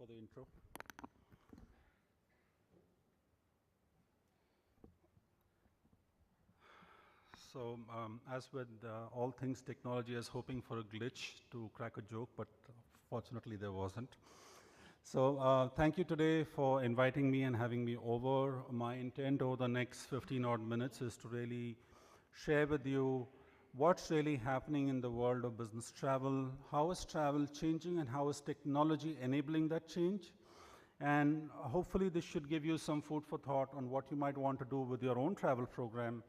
for the intro. So, as with all things technology, I was hoping for a glitch to crack a joke, but fortunately there wasn't. So, thank you today for inviting me and having me over. My intent over the next 15 odd minutes is to really share with you what's really happening in the world of business travel, how is travel changing, and how is technology enabling that change. And hopefully this should give you some food for thought on what you might want to do with your own travel program,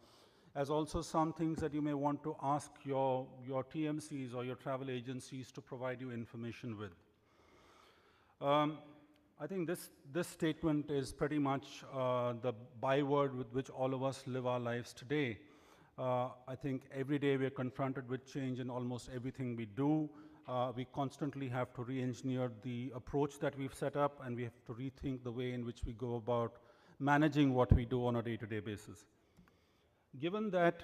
as also some things that you may want to ask your TMCs or your travel agencies to provide you information with. I think this statement is pretty much the byword with which all of us live our lives today. I think every day we're confronted with change in almost everything we do. We constantly have to re-engineer the approach that we've set up, and we have to rethink the way in which we go about managing what we do on a day-to-day basis. Given that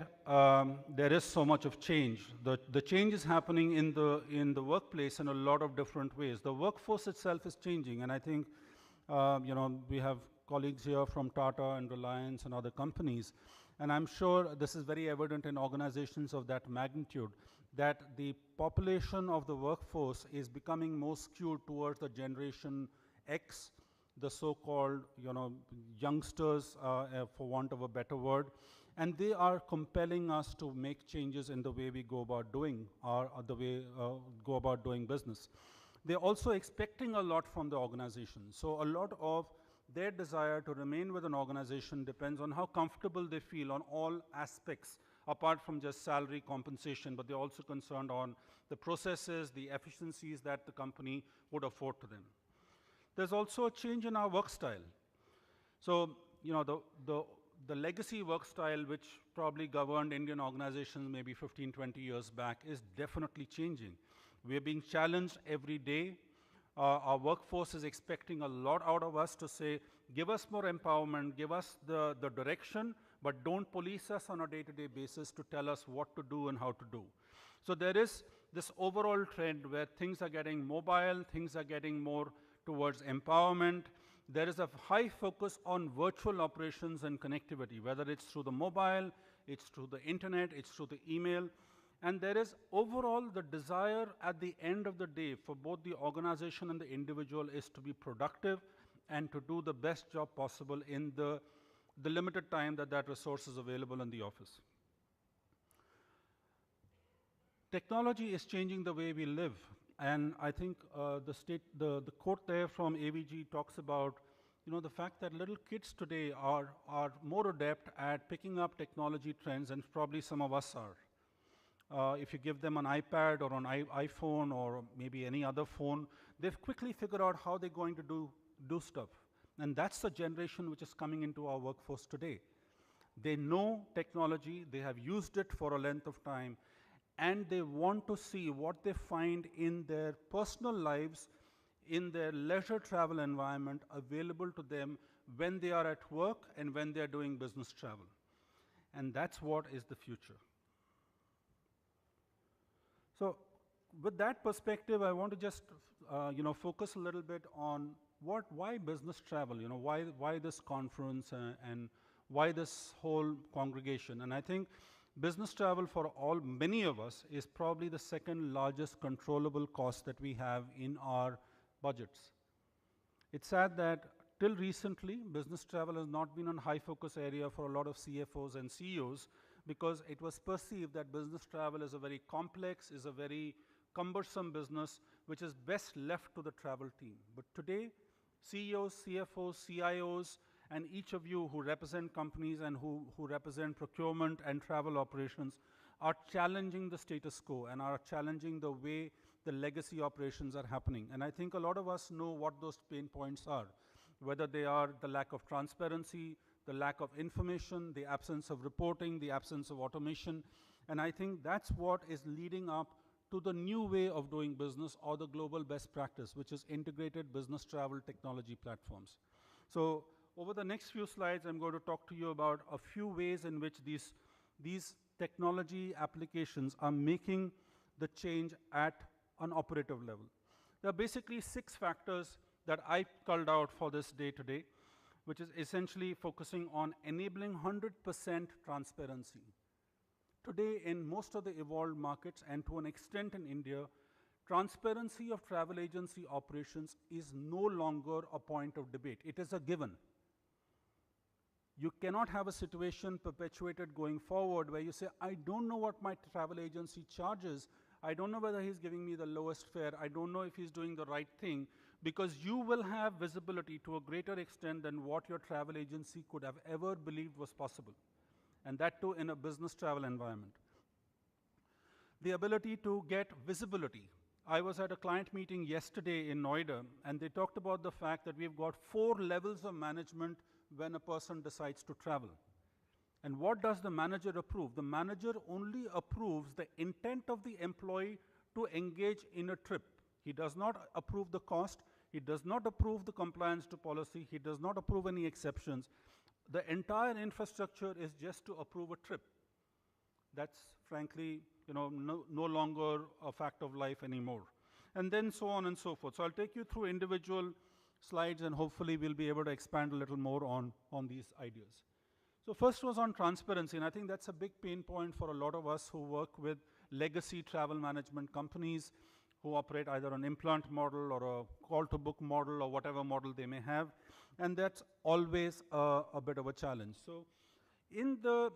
there is so much of change, the change is happening in the workplace in a lot of different ways. The workforce itself is changing, and I think we have colleagues here from Tata and Reliance and other companies, and I'm sure this is very evident in organizations of that magnitude, that the population of the workforce is becoming more skewed towards the Generation X, the so-called youngsters, for want of a better word, and they are compelling us to make changes in the way we go about doing go about doing business. They're also expecting a lot from the organization. So a lot of their desire to remain with an organization depends on how comfortable they feel on all aspects, apart from just salary compensation, but they're also concerned on the processes, the efficiencies that the company would afford to them. There's also a change in our work style. So, the legacy work style, which probably governed Indian organizations maybe 15, 20 years back, is definitely changing. We're being challenged every day. Our workforce is expecting a lot out of us to say, give us more empowerment, give us the direction, but don't police us on a day-to-day basis to tell us what to do and how to do. So there is this overall trend where things are getting mobile, things are getting more towards empowerment. There is a high focus on virtual operations and connectivity, whether it's through the mobile, it's through the internet, it's through the email. And there is overall the desire at the end of the day for both the organization and the individual is to be productive and to do the best job possible in the limited time that resource is available in the office. Technology is changing the way we live. And I think the quote there from AVG talks about the fact that little kids today are more adept at picking up technology trends than probably some of us are. If you give them an iPad or an iPhone or maybe any other phone, they've quickly figured out how they're going to do stuff. And that's the generation which is coming into our workforce today. They know technology, they have used it for a length of time, and they want to see what they find in their personal lives, in their leisure travel environment available to them when they are at work and when they are doing business travel. And that's what is the future. So with that perspective, I want to just focus a little bit on why business travel, why this conference and why this whole congregation. And I think business travel for many of us is probably the second largest controllable cost that we have in our budgets. It's sad that till recently, business travel has not been a high focus area for a lot of CFOs and CEOs because it was perceived that business travel is a very complex, is a very cumbersome business, which is best left to the travel team. But today, CEOs, CFOs, CIOs, and each of you who represent companies and who represent procurement and travel operations are challenging the status quo and are challenging the way the legacy operations are happening. And I think a lot of us know what those pain points are, whether they are the lack of transparency, the lack of information, the absence of reporting, the absence of automation. And I think that's what is leading up to the new way of doing business or the global best practice, which is integrated business travel technology platforms. So over the next few slides, I'm going to talk to you about a few ways in which these technology applications are making the change at an operative level. There are basically 6 factors that I culled out for this day today, which is essentially focusing on enabling 100% transparency. Today, in most of the evolved markets, and to an extent in India, transparency of travel agency operations is no longer a point of debate. It is a given. You cannot have a situation perpetuated going forward where you say, I don't know what my travel agency charges. I don't know whether he's giving me the lowest fare. I don't know if he's doing the right thing, because you will have visibility to a greater extent than what your travel agency could have ever believed was possible. And that too in a business travel environment. The ability to get visibility. I was at a client meeting yesterday in Noida, and they talked about the fact that we've got 4 levels of management when a person decides to travel. And what does the manager approve? The manager only approves the intent of the employee to engage in a trip. He does not approve the cost. He does not approve the compliance to policy. He does not approve any exceptions. The entire infrastructure is just to approve a trip. That's frankly, no longer a fact of life anymore. And then so on and so forth. So I'll take you through individual slides, and hopefully we'll be able to expand a little more on these ideas. So first was on transparency, and I think that's a big pain point for a lot of us who work with legacy travel management companies who operate either an implant model or a call-to-book model or whatever model they may have, and that's always a bit of a challenge. So in the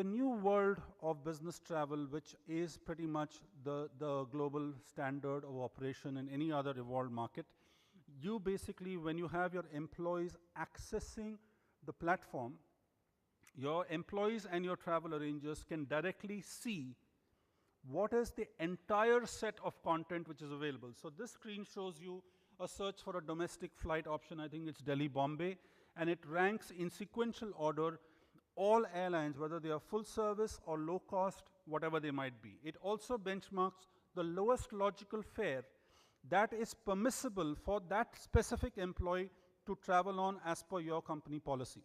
new world of business travel, which is pretty much the global standard of operation in any other evolved market, you basically, when you have your employees accessing the platform, your employees and your travel arrangers can directly see what is the entire set of content which is available. So this screen shows you a search for a domestic flight option. I think it's Delhi-Bombay, and it ranks in sequential order all airlines, whether they are full service or low cost, whatever they might be. It also benchmarks the lowest logical fare that is permissible for that specific employee to travel on as per your company policy.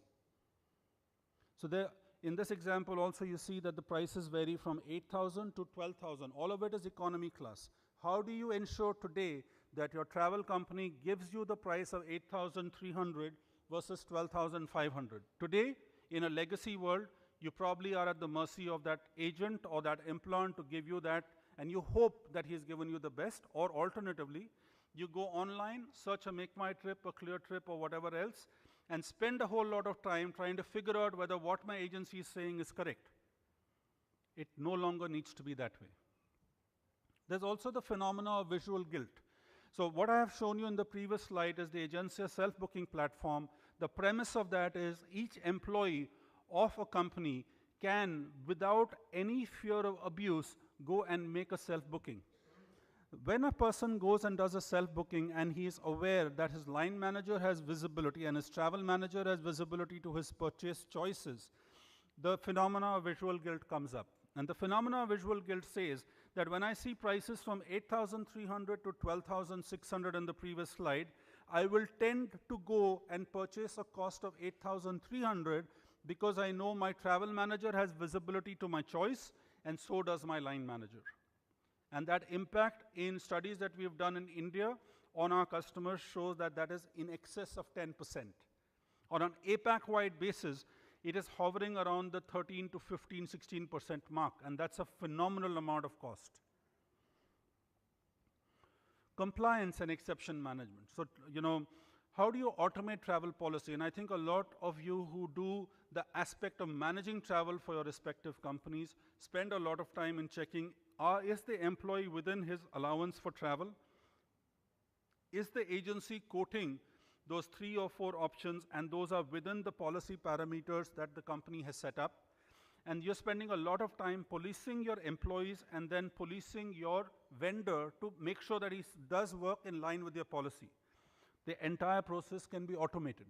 So there, in this example also you see that the prices vary from 8,000 to 12,000. All of it is economy class. How do you ensure today that your travel company gives you the price of 8,300 versus 12,500? Today, in a legacy world, you probably are at the mercy of that agent or that implant to give you that, and you hope that he's given you the best, or alternatively, you go online, search a Make My Trip, a Clear Trip, or whatever else, and spend a whole lot of time trying to figure out whether what my agency is saying is correct. It no longer needs to be that way. There's also the phenomena of visual guilt. So what I have shown you in the previous slide is the Egencia self-booking platform. The premise of that is each employee of a company can, without any fear of abuse, go and make a self-booking. When a person goes and does a self-booking and he is aware that his line manager has visibility and his travel manager has visibility to his purchase choices, the phenomena of visual guilt comes up. And the phenomena of visual guilt says that when I see prices from 8,300 to 12,600 in the previous slide, I will tend to go and purchase a cost of 8,300 because I know my travel manager has visibility to my choice, and so does my line manager. And that impact in studies that we've done in India on our customers shows that that is in excess of 10%. On an APAC-wide basis, it is hovering around the 13 to 15, 16% mark, and that's a phenomenal amount of cost. Compliance and exception management. So, how do you automate travel policy? And I think a lot of you who do the aspect of managing travel for your respective companies spend a lot of time in checking, is the employee within his allowance for travel? Is the agency quoting those 3 or 4 options, and those are within the policy parameters that the company has set up? And you're spending a lot of time policing your employees and then policing your vendor to make sure that he does work in line with your policy. The entire process can be automated.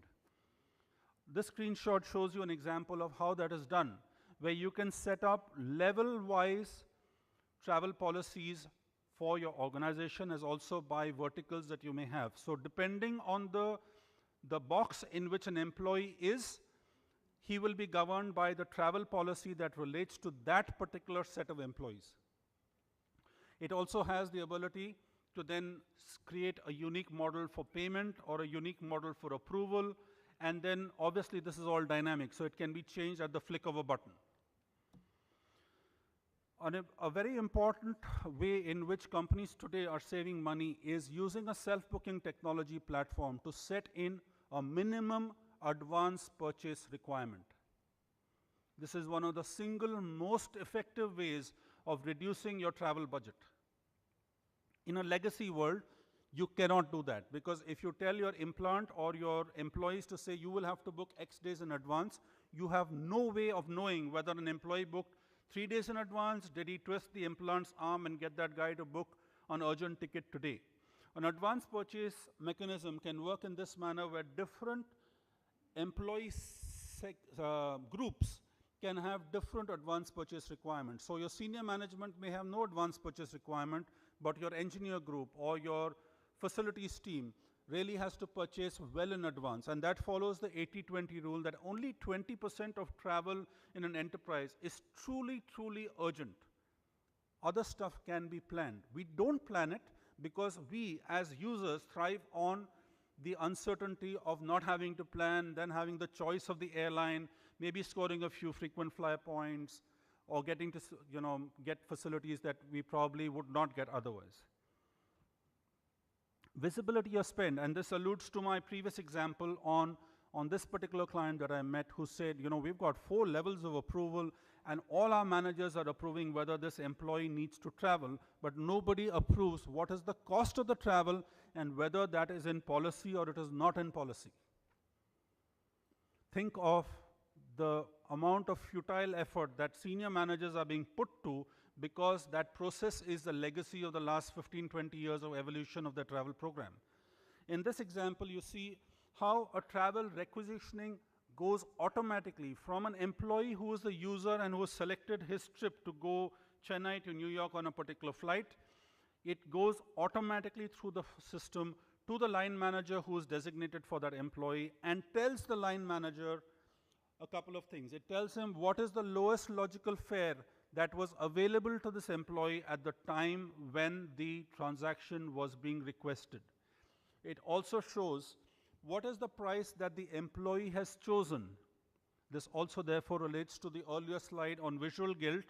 This screenshot shows you an example of how that is done, where you can set up level-wise travel policies for your organization, as also by verticals that you may have. So depending on the box in which an employee is, he will be governed by the travel policy that relates to that particular set of employees. It also has the ability to then create a unique model for payment or a unique model for approval. And then obviously this is all dynamic, so it can be changed at the flick of a button. A very important way in which companies today are saving money is using a self-booking technology platform to set in a minimum advance purchase requirement. This is one of the single most effective ways of reducing your travel budget. In a legacy world, you cannot do that, because if you tell your implant or your employees to say you will have to book X days in advance, you have no way of knowing whether an employee booked 3 days in advance, did he twist the implant's arm and get that guy to book an urgent ticket today. An advance purchase mechanism can work in this manner, where different employee groups can have different advance purchase requirements. So your senior management may have no advance purchase requirement, but your engineer group or your facilities team really has to purchase well in advance. And that follows the 80-20 rule, that only 20% of travel in an enterprise is truly, truly urgent. Other stuff can be planned. We don't plan it because we, as users, thrive on the uncertainty of not having to plan, then having the choice of the airline, maybe scoring a few frequent flyer points, or getting to get facilities that we probably would not get otherwise. Visibility of spend, and this alludes to my previous example on this particular client that I met, who said, we've got 4 levels of approval, and all our managers are approving whether this employee needs to travel, but nobody approves what is the cost of the travel and whether that is in policy or it is not in policy. Think of the amount of futile effort that senior managers are being put to, because that process is the legacy of the last 15, 20 years of evolution of the travel program. In this example, you see how a travel requisitioning goes automatically from an employee who is the user and who has selected his trip to go Chennai to New York on a particular flight. It goes automatically through the system to the line manager who is designated for that employee, and tells the line manager a couple of things. It tells him what is the lowest logical fare that was available to this employee at the time when the transaction was being requested. It also shows what is the price that the employee has chosen. This also therefore relates to the earlier slide on visual guilt.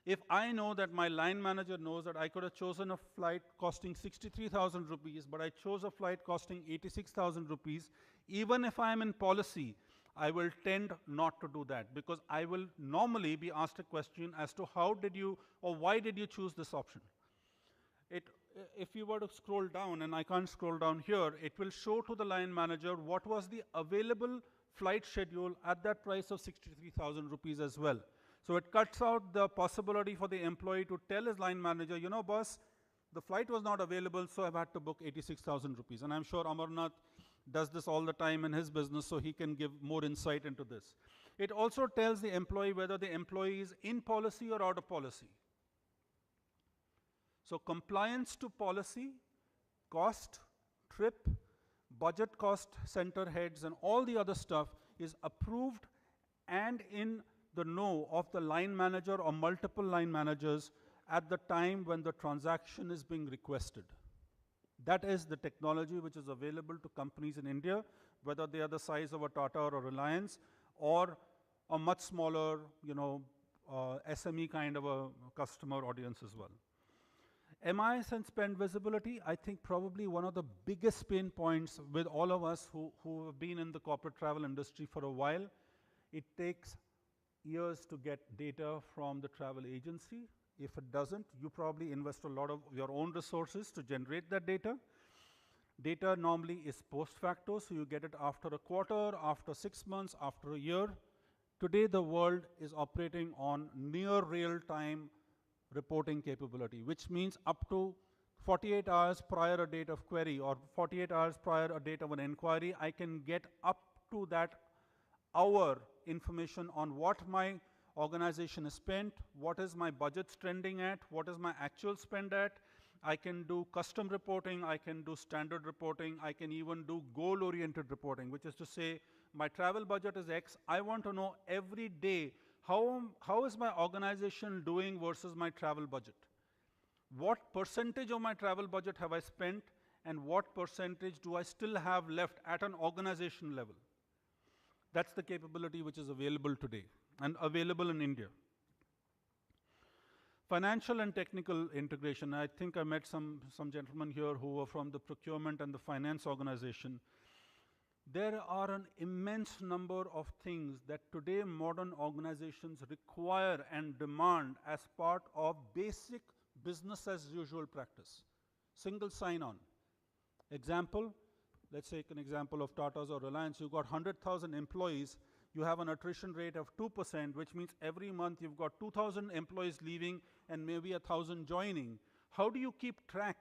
If I know that my line manager knows that I could have chosen a flight costing 63,000 rupees, but I chose a flight costing 86,000 rupees, even if I am in policy, I will tend not to do that, because I will normally be asked a question as to how did you or why did you choose this option. If you were to scroll down, and I can't scroll down here, it will show to the line manager what was the available flight schedule at that price of 63,000 rupees as well. So it cuts out the possibility for the employee to tell his line manager, boss, the flight was not available, so I've had to book 86,000 rupees. And I'm sure Amarnath does this all the time in his business, so he can give more insight into this. It also tells the employee whether the employee is in policy or out of policy. So compliance to policy, cost, trip, budget cost center heads, and all the other stuff is approved and in the know of the line manager or multiple line managers at the time when the transaction is being requested. That is the technology which is available to companies in India, whether they are the size of a Tata or a Reliance, or a much smaller, SME kind of a customer audience as well. MIS and spend visibility, I think probably one of the biggest pain points with all of us who have been in the corporate travel industry for a while. It takes years to get data from the travel agency. If it doesn't, you probably invest a lot of your own resources to generate that data. Data normally is post facto, so you get it after a quarter, after 6 months, after a year. Today, the world is operating on near real-time reporting capability, which means up to 48 hours prior a date of query or 48 hours prior a date of an inquiry, I can get up to that hour information on what my organization is spent, what is my budget trending at, what is my actual spend at. I can do custom reporting, I can do standard reporting, I can even do goal-oriented reporting, which is to say, my travel budget is X. I want to know every day how is my organization doing versus my travel budget. What percentage of my travel budget have I spent, and what percentage do I still have left at an organization level? That's the capability which is available today and available in India. Financial and technical integration. I think I met some gentlemen here who were from the procurement and the finance organization. There are an immense number of things that today modern organizations require and demand as part of basic business as usual practice. Single sign-on. Example, let's take an example of Tata's or Reliance. You've got 100,000 employees. You have an attrition rate of 2%, which means every month you've got 2,000 employees leaving and maybe 1,000 joining. How do you keep track?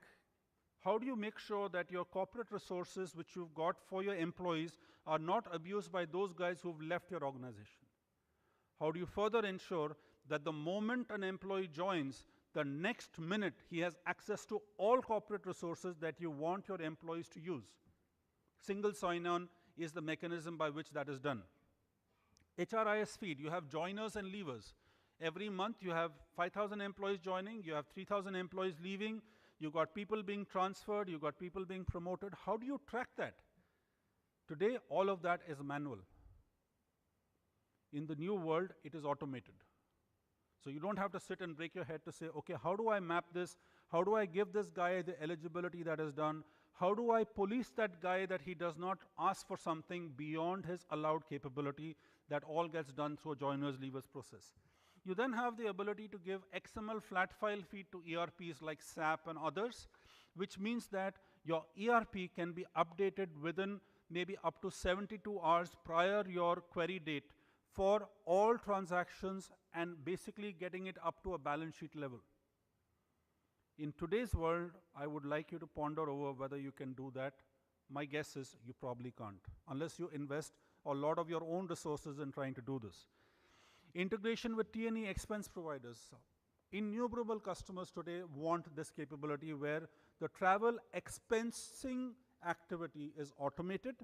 How do you make sure that your corporate resources which you've got for your employees are not abused by those guys who've left your organization? How do you further ensure that the moment an employee joins, the next minute he has access to all corporate resources that you want your employees to use? Single sign-on is the mechanism by which that is done. HRIS feed, you have joiners and leavers. Every month you have 5,000 employees joining, you have 3,000 employees leaving, you've got people being transferred, you've got people being promoted. How do you track that? Today, all of that is manual. In the new world, it is automated. So you don't have to sit and break your head to say, okay, how do I map this? How do I give this guy the eligibility that is done? How do I police that guy that he does not ask for something beyond his allowed capability? That all gets done through a joiners leavers process. You then have the ability to give XML flat file feed to ERPs like SAP and others, which means that your ERP can be updated within maybe up to 72 hours prior your query date for all transactions and basically getting it up to a balance sheet level. In today's world, I would like you to ponder over whether you can do that. My guess is you probably can't, unless you invest a lot of your own resources in trying to do this. Integration with T&E expense providers. Innumerable customers today want this capability where the travel expensing activity is automated.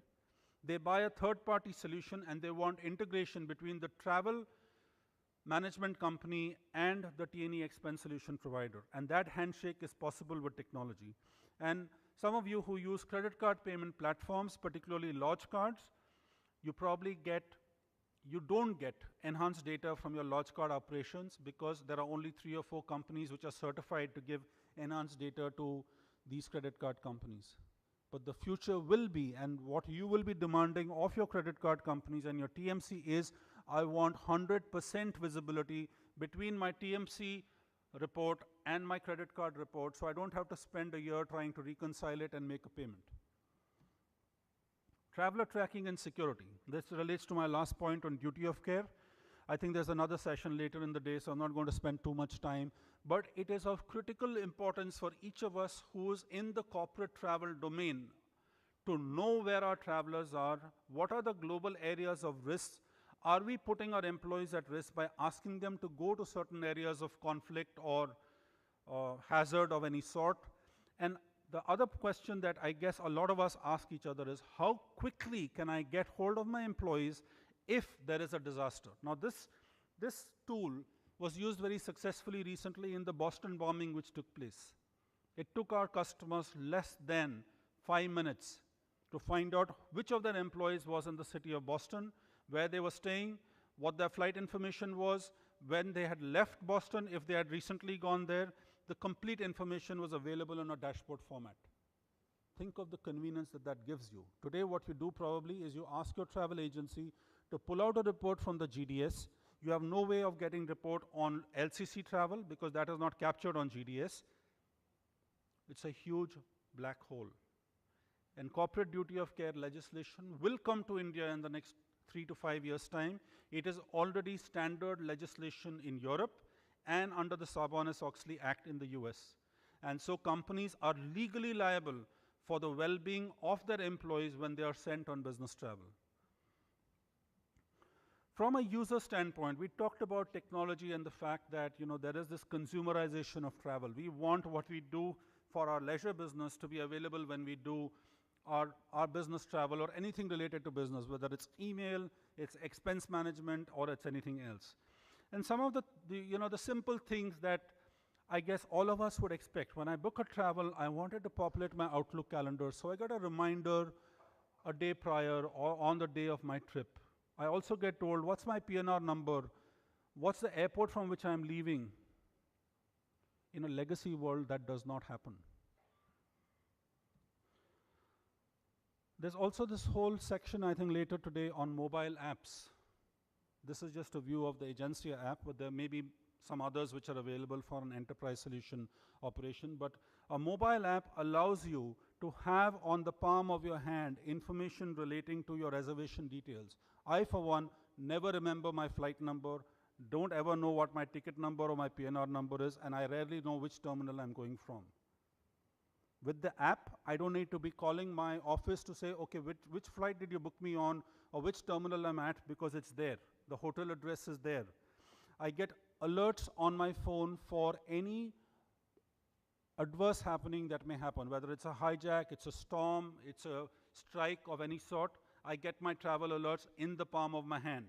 They buy a third-party solution and they want integration between the travel management company and the T&E expense solution provider. And that handshake is possible with technology. And some of you who use credit card payment platforms, particularly Lodge cards, you don't get enhanced data from your Lodge card operations because there are only 3 or 4 companies which are certified to give enhanced data to these credit card companies. But the future will be, and what you will be demanding of your credit card companies and your TMC is, I want 100% visibility between my TMC report and my credit card report, so I don't have to spend a year trying to reconcile it and make a payment. Traveler tracking and security. This relates to my last point on duty of care. I think there's another session later in the day, so I'm not going to spend too much time. But it is of critical importance for each of us who is in the corporate travel domain to know where our travelers are, what are the global areas of risk. Are we putting our employees at risk by asking them to go to certain areas of conflict or hazard of any sort? And the other question that I guess a lot of us ask each other is, how quickly can I get hold of my employees if there is a disaster? Now this tool was used very successfully recently in the Boston bombing which took place. It took our customers less than 5 minutes to find out which of their employees was in the city of Boston, where they were staying, what their flight information was, when they had left Boston, if they had recently gone there. The complete information was available in a dashboard format. Think of the convenience that that gives you. Today what you do probably is you ask your travel agency to pull out a report from the GDS. You have no way of getting report on LCC travel because that is not captured on GDS. It's a huge black hole. And corporate duty of care legislation will come to India in the next 3 to 5 years' time. It is already standard legislation in Europe and under the Sarbanes-Oxley Act in the US. And so companies are legally liable for the well-being of their employees when they are sent on business travel. From a user standpoint, we talked about technology and the fact that there is this consumerization of travel. We want what we do for our leisure business to be available when we do our business travel or anything related to business, whether it's email, it's expense management, or it's anything else. And some of the simple things that I guess all of us would expect. When I book a travel, I wanted to populate my Outlook calendar, so I get a reminder a day prior or on the day of my trip. I also get told, what's my PNR number? What's the airport from which I'm leaving? In a legacy world, that does not happen. There's also this whole section, I think, later today on mobile apps. This is just a view of the Egencia app, but there may be some others which are available for an enterprise solution operation. But a mobile app allows you to have on the palm of your hand information relating to your reservation details. I, for one, never remember my flight number, don't ever know what my ticket number or my PNR number is, and I rarely know which terminal I'm going from. With the app, I don't need to be calling my office to say, okay, which flight did you book me on, or which terminal I'm at, because it's there. The hotel address is there. I get alerts on my phone for any adverse happening that may happen, whether it's a hijack, it's a storm, it's a strike of any sort. I get my travel alerts in the palm of my hand.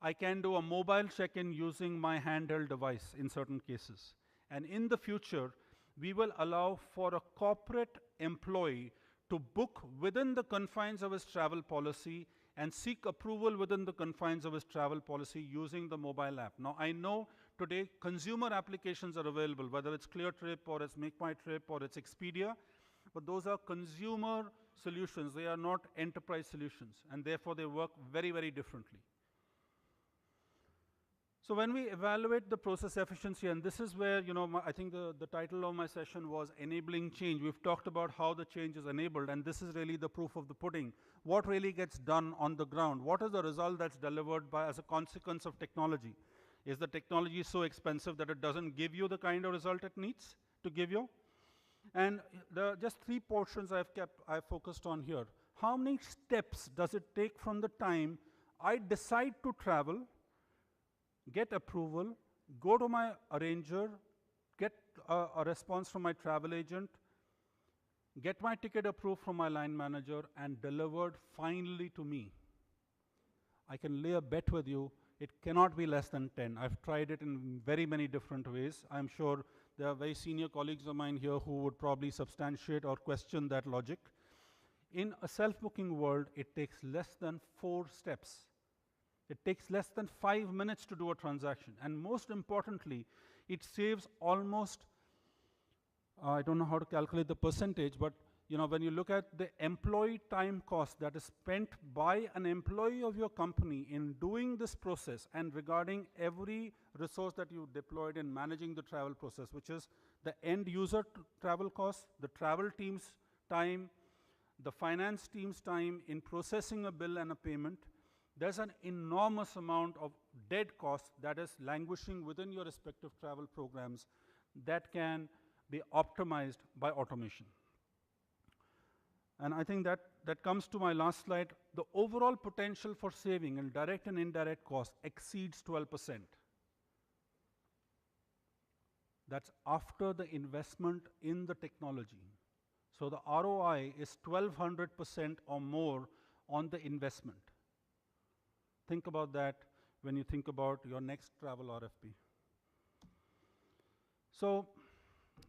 I can do a mobile check-in using my handheld device in certain cases. And in the future, we will allow for a corporate employee to book within the confines of his travel policy and seek approval within the confines of his travel policy using the mobile app. Now, I know today consumer applications are available, whether it's ClearTrip or it's Make My Trip or it's Expedia, but those are consumer solutions. They are not enterprise solutions, and therefore they work very, very differently. So when we evaluate the process efficiency, and this is where, I think the title of my session was Enabling Change. We've talked about how the change is enabled, and this is really the proof of the pudding. What really gets done on the ground? What is the result that's delivered as a consequence of technology? Is the technology so expensive that it doesn't give you the kind of result it needs to give you? And just 3 portions I've focused on here. How many steps does it take from the time I decide to travel, get approval, go to my arranger, get a response from my travel agent, get my ticket approved from my line manager, and delivered finally to me? I can lay a bet with you, it cannot be less than 10. I've tried it in very many different ways. I'm sure there are very senior colleagues of mine here who would probably substantiate or question that logic. In a self-booking world, it takes less than 4 steps. It takes less than 5 minutes to do a transaction. And most importantly, it saves almost, I don't know how to calculate the percentage, but when you look at the employee time cost that is spent by an employee of your company in doing this process and regarding every resource that you deployed in managing the travel process, which is the end user travel cost, the travel team's time, the finance team's time in processing a bill and a payment, there's an enormous amount of dead cost that is languishing within your respective travel programs that can be optimized by automation. And I think that comes to my last slide. The overall potential for saving in direct and indirect costs exceeds 12%. That's after the investment in the technology. So the ROI is 1200% or more on the investment. Think about that when you think about your next travel RFP. So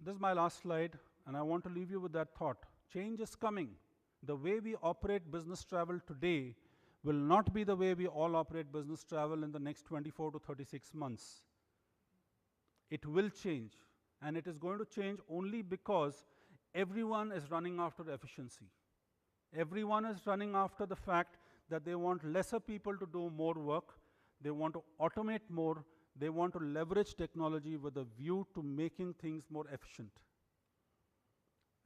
this is my last slide, and I want to leave you with that thought. Change is coming. The way we operate business travel today will not be the way we all operate business travel in the next 24 to 36 months. It will change, and it is going to change only because everyone is running after efficiency. Everyone is running after the fact that they want lesser people to do more work, they want to automate more, they want to leverage technology with a view to making things more efficient.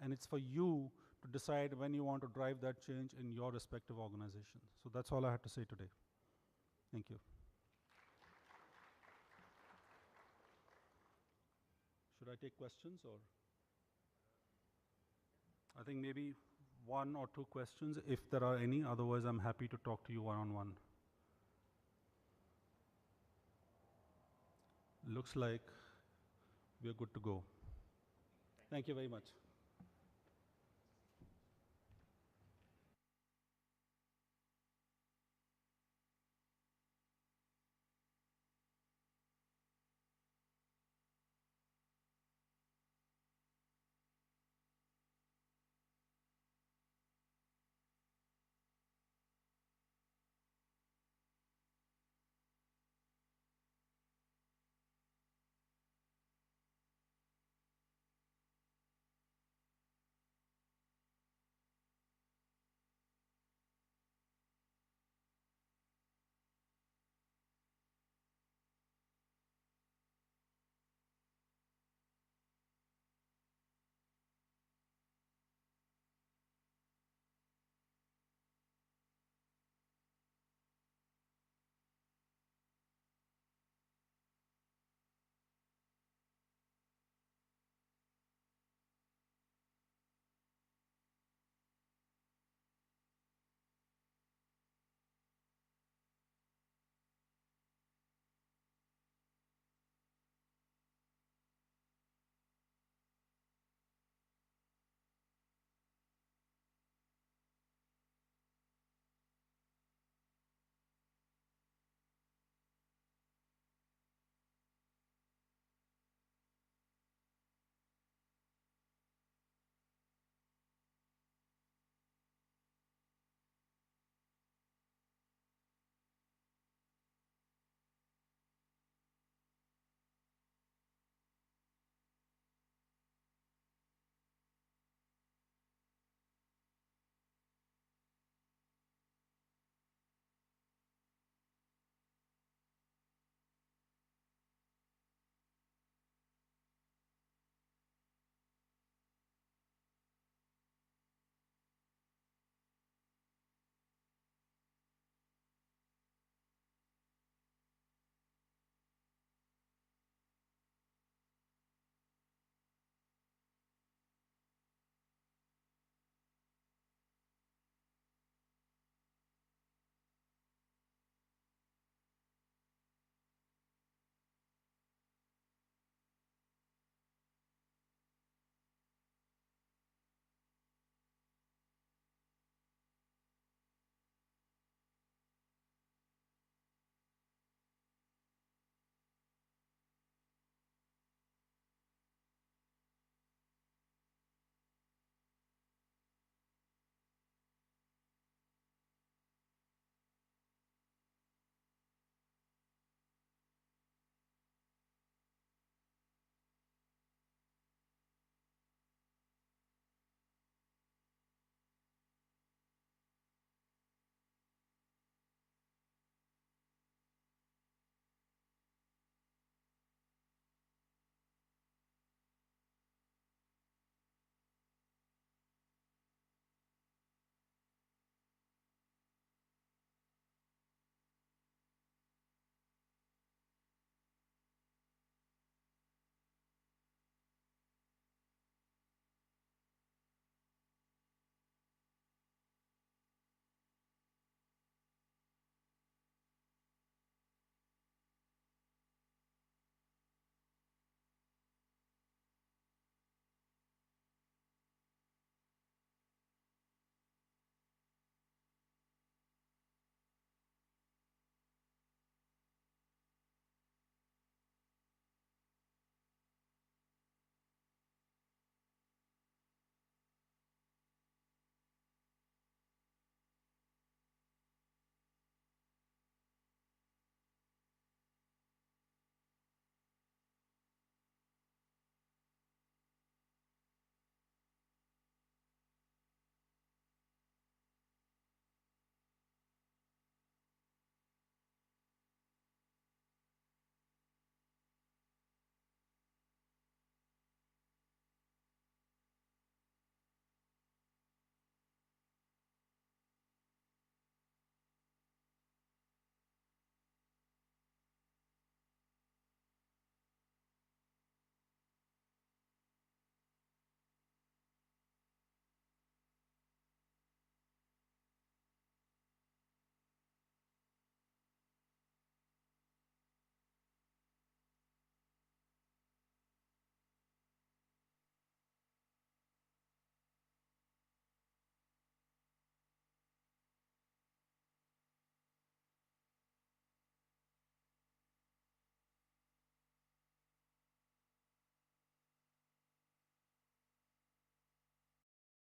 And it's for you to decide when you want to drive that change in your respective organization. So that's all I had to say today. Thank you. Should I take questions, or? I think maybe 1 or 2 questions, if there are any. Otherwise, I'm happy to talk to you one-on-one. Looks like we're good to go. Thank you very much.